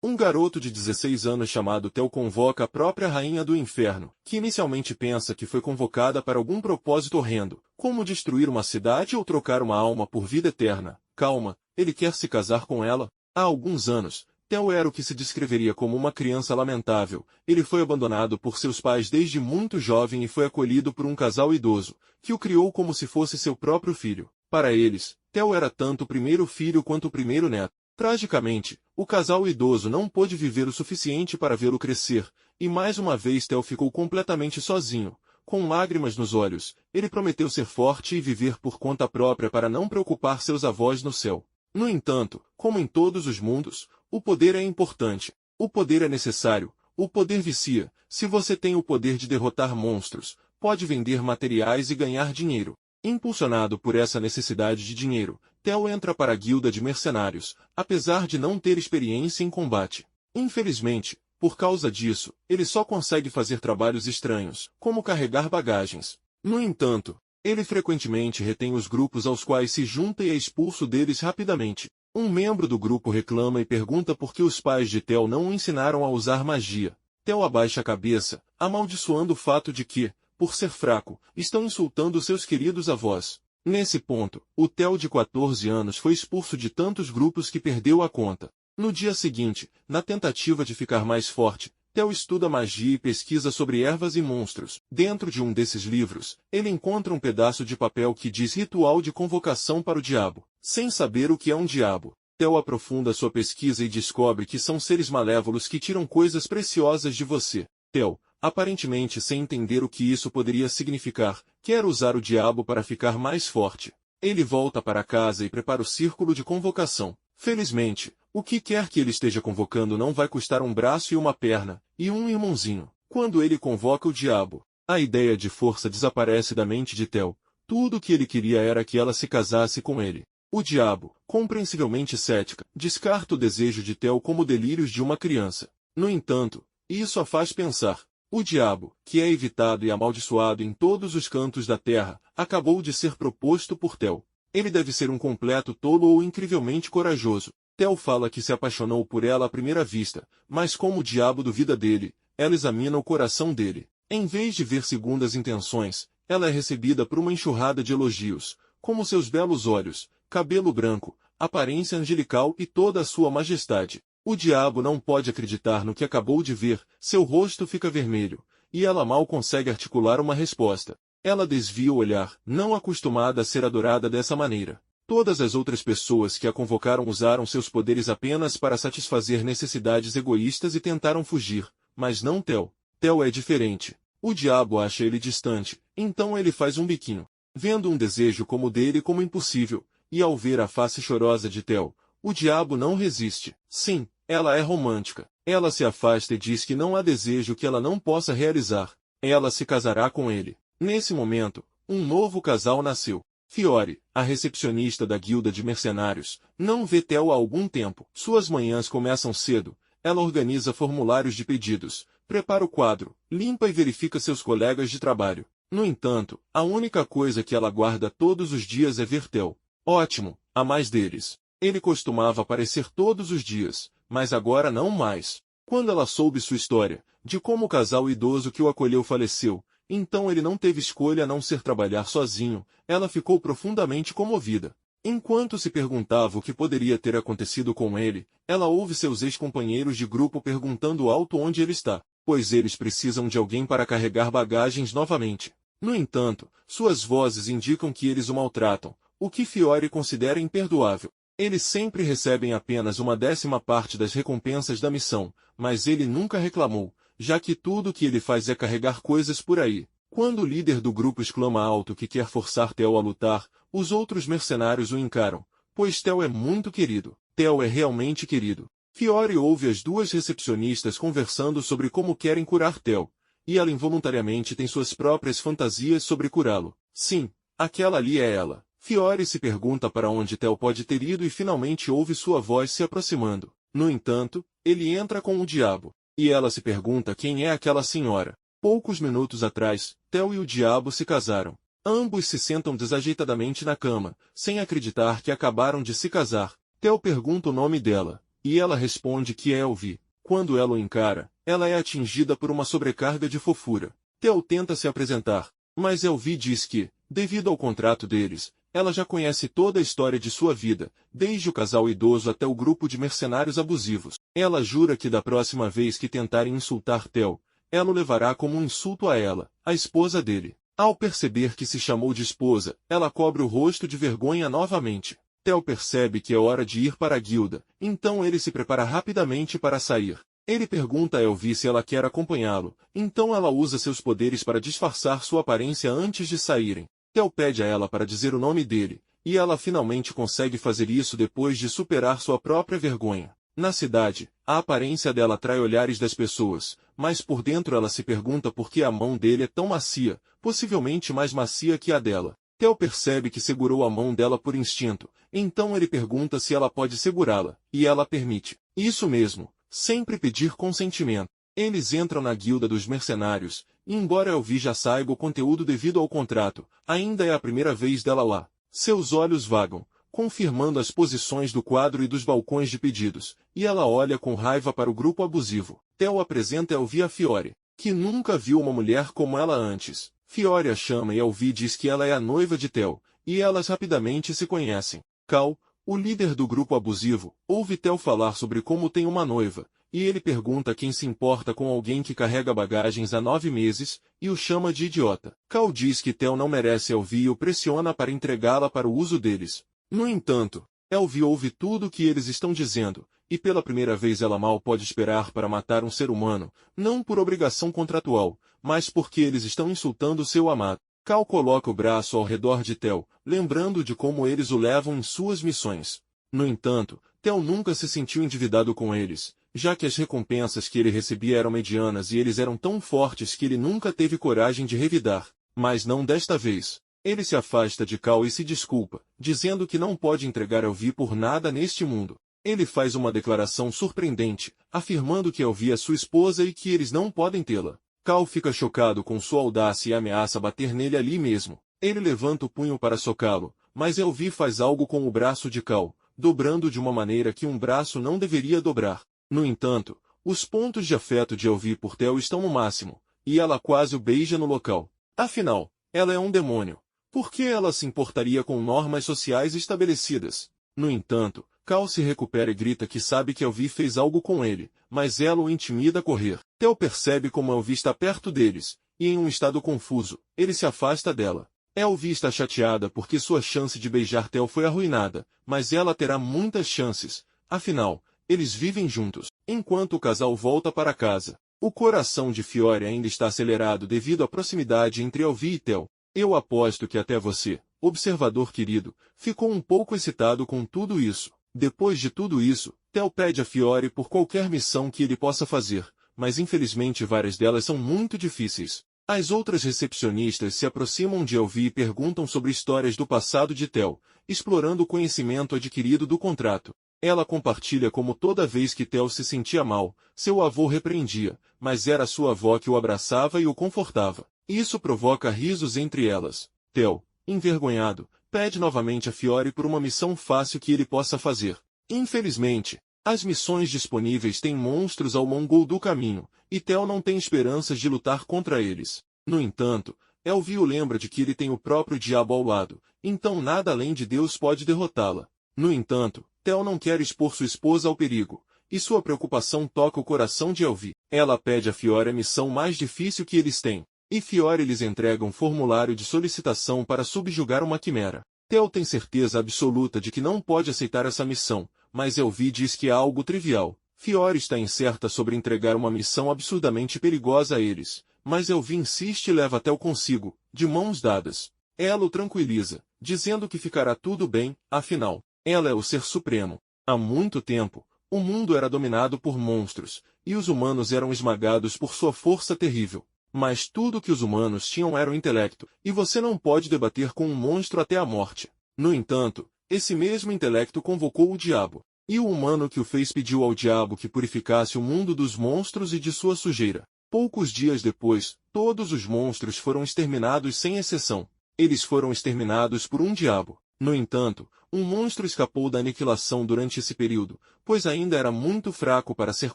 Um garoto de 16 anos chamado Theo convoca a própria rainha do inferno, que inicialmente pensa que foi convocada para algum propósito horrendo, como destruir uma cidade ou trocar uma alma por vida eterna. Calma, ele quer se casar com ela? Há alguns anos, Theo era o que se descreveria como uma criança lamentável. Ele foi abandonado por seus pais desde muito jovem e foi acolhido por um casal idoso, que o criou como se fosse seu próprio filho. Para eles, Theo era tanto o primeiro filho quanto o primeiro neto. Tragicamente, o casal idoso não pôde viver o suficiente para vê-lo crescer, e mais uma vez Theo ficou completamente sozinho. Com lágrimas nos olhos, ele prometeu ser forte e viver por conta própria para não preocupar seus avós no céu. No entanto, como em todos os mundos, o poder é importante. O poder é necessário. O poder vicia. Se você tem o poder de derrotar monstros, pode vender materiais e ganhar dinheiro. Impulsionado por essa necessidade de dinheiro, Theo entra para a guilda de mercenários, apesar de não ter experiência em combate. Infelizmente, por causa disso, ele só consegue fazer trabalhos estranhos, como carregar bagagens. No entanto, ele frequentemente retém os grupos aos quais se junta e é expulso deles rapidamente. Um membro do grupo reclama e pergunta por que os pais de Theo não o ensinaram a usar magia. Theo abaixa a cabeça, amaldiçoando o fato de que, por ser fraco, estão insultando seus queridos avós. Nesse ponto, o Theo de 14 anos foi expulso de tantos grupos que perdeu a conta. No dia seguinte, na tentativa de ficar mais forte, Theo estuda magia e pesquisa sobre ervas e monstros. Dentro de um desses livros, ele encontra um pedaço de papel que diz Ritual de Convocação para o Diabo. Sem saber o que é um diabo, Theo aprofunda sua pesquisa e descobre que são seres malévolos que tiram coisas preciosas de você. Theo, aparentemente sem entender o que isso poderia significar, quer usar o diabo para ficar mais forte. Ele volta para casa e prepara o círculo de convocação. Felizmente, o que quer que ele esteja convocando não vai custar um braço e uma perna, e um irmãozinho. Quando ele convoca o diabo, a ideia de força desaparece da mente de Theo. Tudo o que ele queria era que ela se casasse com ele. O diabo, compreensivelmente cética, descarta o desejo de Theo como delírios de uma criança. No entanto, isso a faz pensar. O diabo, que é evitado e amaldiçoado em todos os cantos da terra, acabou de ser proposto por Theo. Ele deve ser um completo tolo ou incrivelmente corajoso. Theo fala que se apaixonou por ela à primeira vista, mas como o diabo duvida dele, ela examina o coração dele. Em vez de ver segundas intenções, ela é recebida por uma enxurrada de elogios, como seus belos olhos, cabelo branco, aparência angelical e toda a sua majestade. O diabo não pode acreditar no que acabou de ver, seu rosto fica vermelho, e ela mal consegue articular uma resposta. Ela desvia o olhar, não acostumada a ser adorada dessa maneira. Todas as outras pessoas que a convocaram usaram seus poderes apenas para satisfazer necessidades egoístas e tentaram fugir, mas não Theo. Theo é diferente. O diabo acha ele distante, então ele faz um biquinho, vendo um desejo como o dele como impossível, e ao ver a face chorosa de Theo, o diabo não resiste. Sim, ela é romântica. Ela se afasta e diz que não há desejo que ela não possa realizar. Ela se casará com ele. Nesse momento, um novo casal nasceu. Fiore, a recepcionista da guilda de mercenários, não vê Theo há algum tempo. Suas manhãs começam cedo. Ela organiza formulários de pedidos, prepara o quadro, limpa e verifica seus colegas de trabalho. No entanto, a única coisa que ela guarda todos os dias é ver Theo. Ótimo, há mais deles. Ele costumava aparecer todos os dias, mas agora não mais. Quando ela soube sua história, de como o casal idoso que o acolheu faleceu, então ele não teve escolha a não ser trabalhar sozinho, ela ficou profundamente comovida. Enquanto se perguntava o que poderia ter acontecido com ele, ela ouve seus ex-companheiros de grupo perguntando alto onde ele está, pois eles precisam de alguém para carregar bagagens novamente. No entanto, suas vozes indicam que eles o maltratam, o que Fiore considera imperdoável. Eles sempre recebem apenas 1/10 das recompensas da missão, mas ele nunca reclamou, já que tudo o que ele faz é carregar coisas por aí. Quando o líder do grupo exclama alto que quer forçar Theo a lutar, os outros mercenários o encaram, pois Theo é muito querido. Theo é realmente querido. Fiore ouve as duas recepcionistas conversando sobre como querem curar Theo, e ela involuntariamente tem suas próprias fantasias sobre curá-lo. Sim, aquela ali é ela. Fiore se pergunta para onde Theo pode ter ido e finalmente ouve sua voz se aproximando. No entanto, ele entra com o diabo, e ela se pergunta quem é aquela senhora. Poucos minutos atrás, Theo e o diabo se casaram. Ambos se sentam desajeitadamente na cama, sem acreditar que acabaram de se casar. Theo pergunta o nome dela. e ela responde que é Elvi. Quando ela o encara, ela é atingida por uma sobrecarga de fofura. Theo tenta se apresentar, mas Elvi diz que, devido ao contrato deles, ela já conhece toda a história de sua vida, desde o casal idoso até o grupo de mercenários abusivos. Ela jura que da próxima vez que tentarem insultar Theo, ela o levará como um insulto a ela, a esposa dele. Ao perceber que se chamou de esposa, ela cobre o rosto de vergonha novamente. Theo percebe que é hora de ir para a guilda, então ele se prepara rapidamente para sair. Ele pergunta a Elvi se ela quer acompanhá-lo, então ela usa seus poderes para disfarçar sua aparência antes de saírem. Theo pede a ela para dizer o nome dele, e ela finalmente consegue fazer isso depois de superar sua própria vergonha. Na cidade, a aparência dela atrai olhares das pessoas, mas por dentro ela se pergunta por que a mão dele é tão macia, possivelmente mais macia que a dela. Theo percebe que segurou a mão dela por instinto, então ele pergunta se ela pode segurá-la, e ela permite. Isso mesmo, sempre pedir consentimento. Eles entram na guilda dos mercenários, e embora Elvi já saiba o conteúdo devido ao contrato, ainda é a primeira vez dela lá. Seus olhos vagam, confirmando as posições do quadro e dos balcões de pedidos, e ela olha com raiva para o grupo abusivo. Theo apresenta Elvi a Fiore, que nunca viu uma mulher como ela antes. Fiore a chama e Elvi diz que ela é a noiva de Theo, e elas rapidamente se conhecem. Cal, o líder do grupo abusivo, ouve Theo falar sobre como tem uma noiva, e ele pergunta quem se importa com alguém que carrega bagagens há 9 meses, e o chama de idiota. Cal diz que Theo não merece Elvi e o pressiona para entregá-la para o uso deles. No entanto, Elvi ouve tudo o que eles estão dizendo, e pela primeira vez ela mal pode esperar para matar um ser humano, não por obrigação contratual, mas porque eles estão insultando seu amado. Cal coloca o braço ao redor de Theo, lembrando de como eles o levam em suas missões. No entanto, Theo nunca se sentiu endividado com eles, já que as recompensas que ele recebia eram medianas e eles eram tão fortes que ele nunca teve coragem de revidar. Mas não desta vez. Ele se afasta de Cal e se desculpa, dizendo que não pode entregar Elvi por nada neste mundo. Ele faz uma declaração surpreendente, afirmando que Elvi é sua esposa e que eles não podem tê-la. Cal fica chocado com sua audácia e ameaça bater nele ali mesmo. Ele levanta o punho para socá-lo, mas Elvi faz algo com o braço de Cal, dobrando de uma maneira que um braço não deveria dobrar. No entanto, os pontos de afeto de Elvi por Theo estão no máximo, e ela quase o beija no local. Afinal, ela é um demônio. Por que ela se importaria com normas sociais estabelecidas? No entanto, Cal se recupera e grita que sabe que Elvi fez algo com ele, mas ela o intimida a correr. Theo percebe como Elvi está perto deles, e em um estado confuso, ele se afasta dela. Elvi está chateada porque sua chance de beijar Theo foi arruinada, mas ela terá muitas chances, afinal, eles vivem juntos. Enquanto o casal volta para casa, o coração de Fiore ainda está acelerado devido à proximidade entre Elvi e Theo. Eu aposto que até você, observador querido, ficou um pouco excitado com tudo isso. Depois de tudo isso, Theo pede a Fiore por qualquer missão que ele possa fazer, mas infelizmente várias delas são muito difíceis. As outras recepcionistas se aproximam de Elvi e perguntam sobre histórias do passado de Theo, explorando o conhecimento adquirido do contrato. Ela compartilha como toda vez que Theo se sentia mal, seu avô repreendia, mas era sua avó que o abraçava e o confortava. Isso provoca risos entre elas. Theo, envergonhado, pede novamente a Fiore por uma missão fácil que ele possa fazer. Infelizmente, as missões disponíveis têm monstros ao longo do caminho, e Theo não tem esperanças de lutar contra eles. No entanto, Elvi o lembra de que ele tem o próprio diabo ao lado, então nada além de Deus pode derrotá-la. No entanto, Theo não quer expor sua esposa ao perigo, e sua preocupação toca o coração de Elvi. Ela pede a Fiore a missão mais difícil que eles têm, e Fiore lhes entrega um formulário de solicitação para subjugar uma quimera. Theo tem certeza absoluta de que não pode aceitar essa missão, mas Elvi diz que é algo trivial. Fiore está incerta sobre entregar uma missão absurdamente perigosa a eles, mas Elvi insiste e leva Theo consigo, de mãos dadas. Ela o tranquiliza, dizendo que ficará tudo bem, afinal, ela é o ser supremo. Há muito tempo, o mundo era dominado por monstros, e os humanos eram esmagados por sua força terrível. Mas tudo que os humanos tinham era o intelecto, e você não pode debater com um monstro até a morte. No entanto, esse mesmo intelecto convocou o diabo, e o humano que o fez pediu ao diabo que purificasse o mundo dos monstros e de sua sujeira. Poucos dias depois, todos os monstros foram exterminados sem exceção. Eles foram exterminados por um diabo. No entanto, um monstro escapou da aniquilação durante esse período, pois ainda era muito fraco para ser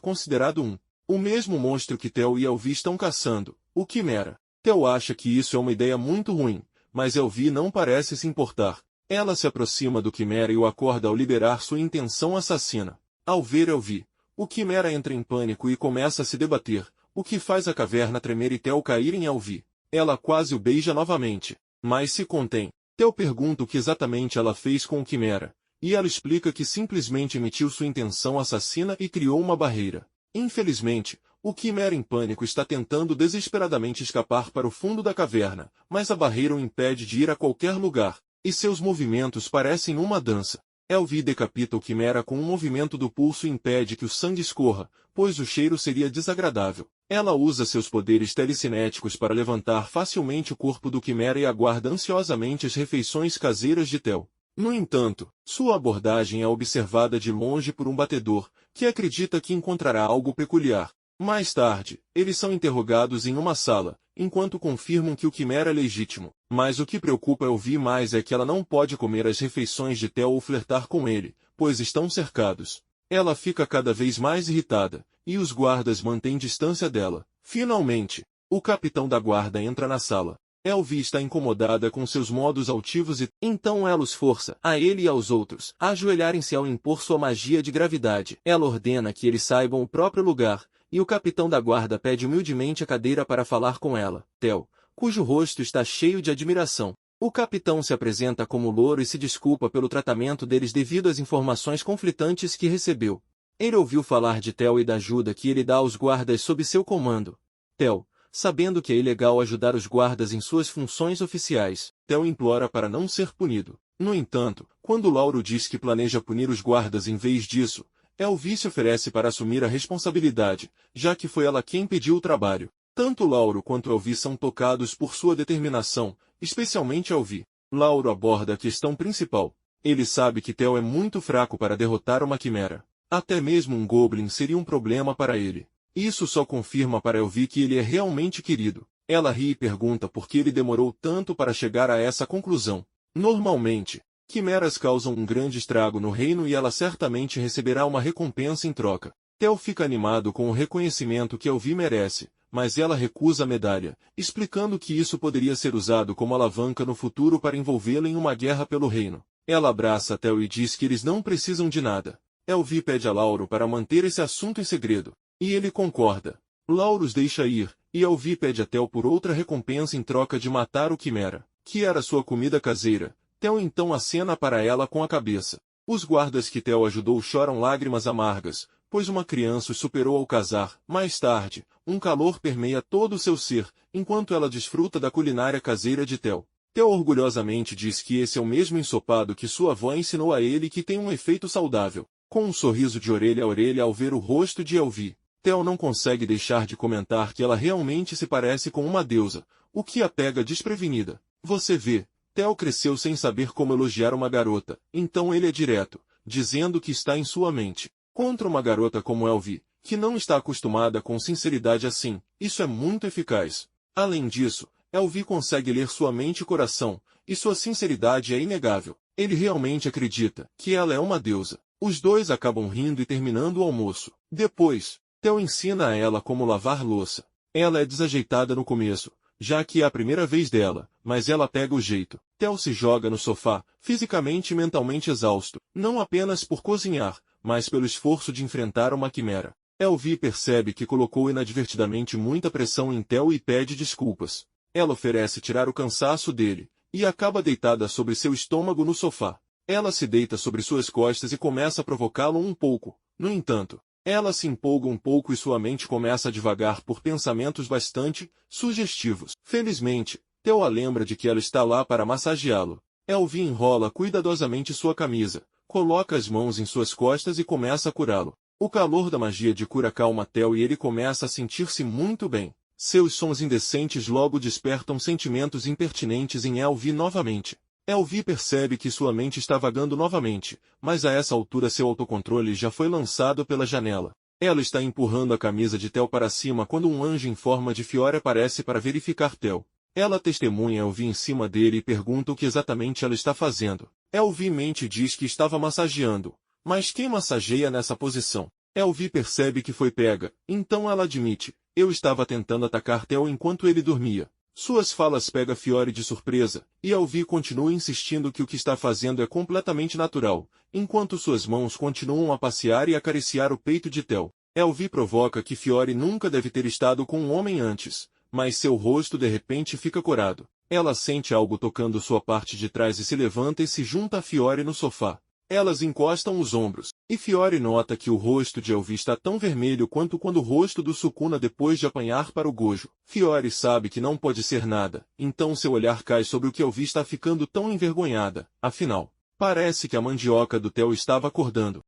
considerado um. O mesmo monstro que Theo e Elvi estão caçando, o Quimera. Theo acha que isso é uma ideia muito ruim, mas Elvi não parece se importar. Ela se aproxima do Quimera e o acorda ao liberar sua intenção assassina. Ao ver Elvi, o Quimera entra em pânico e começa a se debater, o que faz a caverna tremer e Theo cair em Elvi. Ela quase o beija novamente, mas se contém. Theo pergunta o que exatamente ela fez com o Quimera, e ela explica que simplesmente emitiu sua intenção assassina e criou uma barreira. Infelizmente, o Quimera em pânico está tentando desesperadamente escapar para o fundo da caverna, mas a barreira o impede de ir a qualquer lugar, e seus movimentos parecem uma dança. Elvi decapita o Quimera com um movimento do pulso e impede que o sangue escorra, pois o cheiro seria desagradável. Ela usa seus poderes telecinéticos para levantar facilmente o corpo do Quimera e aguarda ansiosamente as refeições caseiras de Theo. No entanto, sua abordagem é observada de longe por um batedor, que acredita que encontrará algo peculiar. Mais tarde, eles são interrogados em uma sala, enquanto confirmam que o Quimera é legítimo. Mas o que preocupa Elvi mais é que ela não pode comer as refeições de Theo ou flertar com ele, pois estão cercados. Ela fica cada vez mais irritada, e os guardas mantêm distância dela. Finalmente, o capitão da guarda entra na sala. Elvi está incomodada com seus modos altivos e então ela os força, a ele e aos outros, a ajoelharem-se ao impor sua magia de gravidade. Ela ordena que eles saibam o próprio lugar, e o capitão da guarda pede humildemente a cadeira para falar com ela. Theo, cujo rosto está cheio de admiração. O capitão se apresenta como louro e se desculpa pelo tratamento deles devido às informações conflitantes que recebeu. Ele ouviu falar de Theo e da ajuda que ele dá aos guardas sob seu comando. Theo, sabendo que é ilegal ajudar os guardas em suas funções oficiais, Theo implora para não ser punido. No entanto, quando Lauro diz que planeja punir os guardas em vez disso, Elvi se oferece para assumir a responsabilidade, já que foi ela quem pediu o trabalho. Tanto Lauro quanto Elvi são tocados por sua determinação, especialmente Elvi. Lauro aborda a questão principal. Ele sabe que Theo é muito fraco para derrotar uma quimera. Até mesmo um goblin seria um problema para ele. Isso só confirma para Elvi que ele é realmente querido. Ela ri e pergunta por que ele demorou tanto para chegar a essa conclusão. Normalmente, quimeras causam um grande estrago no reino e ela certamente receberá uma recompensa em troca. Theo fica animado com o reconhecimento que Elvi merece, mas ela recusa a medalha, explicando que isso poderia ser usado como alavanca no futuro para envolvê-la em uma guerra pelo reino. Ela abraça Theo e diz que eles não precisam de nada. Elvi pede a Lauro para manter esse assunto em segredo, e ele concorda. Lauro os deixa ir, e Elvi pede a Theo por outra recompensa em troca de matar o Quimera, que era sua comida caseira. Theo então acena para ela com a cabeça. Os guardas que Theo ajudou choram lágrimas amargas, pois uma criança os superou ao casar. Mais tarde, um calor permeia todo o seu ser, enquanto ela desfruta da culinária caseira de Theo. Theo orgulhosamente diz que esse é o mesmo ensopado que sua avó ensinou a ele e que tem um efeito saudável. Com um sorriso de orelha a orelha ao ver o rosto de Elvi, Theo não consegue deixar de comentar que ela realmente se parece com uma deusa, o que a pega desprevenida. Você vê, Theo cresceu sem saber como elogiar uma garota, então ele é direto, dizendo que está em sua mente. Contra uma garota como Elvi, que não está acostumada com sinceridade assim, isso é muito eficaz. Além disso, Elvi consegue ler sua mente e coração, e sua sinceridade é inegável. Ele realmente acredita que ela é uma deusa. Os dois acabam rindo e terminando o almoço. Depois, Theo ensina a ela como lavar louça. Ela é desajeitada no começo, já que é a primeira vez dela, mas ela pega o jeito. Theo se joga no sofá, fisicamente e mentalmente exausto, não apenas por cozinhar, mas pelo esforço de enfrentar uma quimera. Elvi percebe que colocou inadvertidamente muita pressão em Theo e pede desculpas. Ela oferece tirar o cansaço dele, e acaba deitada sobre seu estômago no sofá. Ela se deita sobre suas costas e começa a provocá-lo um pouco. No entanto, ela se empolga um pouco e sua mente começa a divagar por pensamentos bastante sugestivos. Felizmente, Theo a lembra de que ela está lá para massageá-lo. Elvi enrola cuidadosamente sua camisa, coloca as mãos em suas costas e começa a curá-lo. O calor da magia de cura calma Theo e ele começa a sentir-se muito bem. Seus sons indecentes logo despertam sentimentos impertinentes em Elvi novamente. Elvi percebe que sua mente está vagando novamente, mas a essa altura seu autocontrole já foi lançado pela janela. Ela está empurrando a camisa de Theo para cima quando um anjo em forma de Fiore aparece para verificar Theo. Ela testemunha Elvi em cima dele e pergunta o que exatamente ela está fazendo. Elvi mente e diz que estava massageando. Mas quem massageia nessa posição? Elvi percebe que foi pega, então ela admite: eu estava tentando atacar Theo enquanto ele dormia. Suas falas pegam Fiore de surpresa, e Elvi continua insistindo que o que está fazendo é completamente natural, enquanto suas mãos continuam a passear e acariciar o peito de Theo. Elvi provoca que Fiore nunca deve ter estado com um homem antes, mas seu rosto de repente fica corado. Ela sente algo tocando sua parte de trás e se levanta e se junta a Fiore no sofá. Elas encostam os ombros, e Fiore nota que o rosto de Elvi está tão vermelho quanto quando o rosto do Sukuna depois de apanhar para o Gojo. Fiore sabe que não pode ser nada, então seu olhar cai sobre o que Elvi está ficando tão envergonhada. Afinal, parece que a mandioca do Theo estava acordando.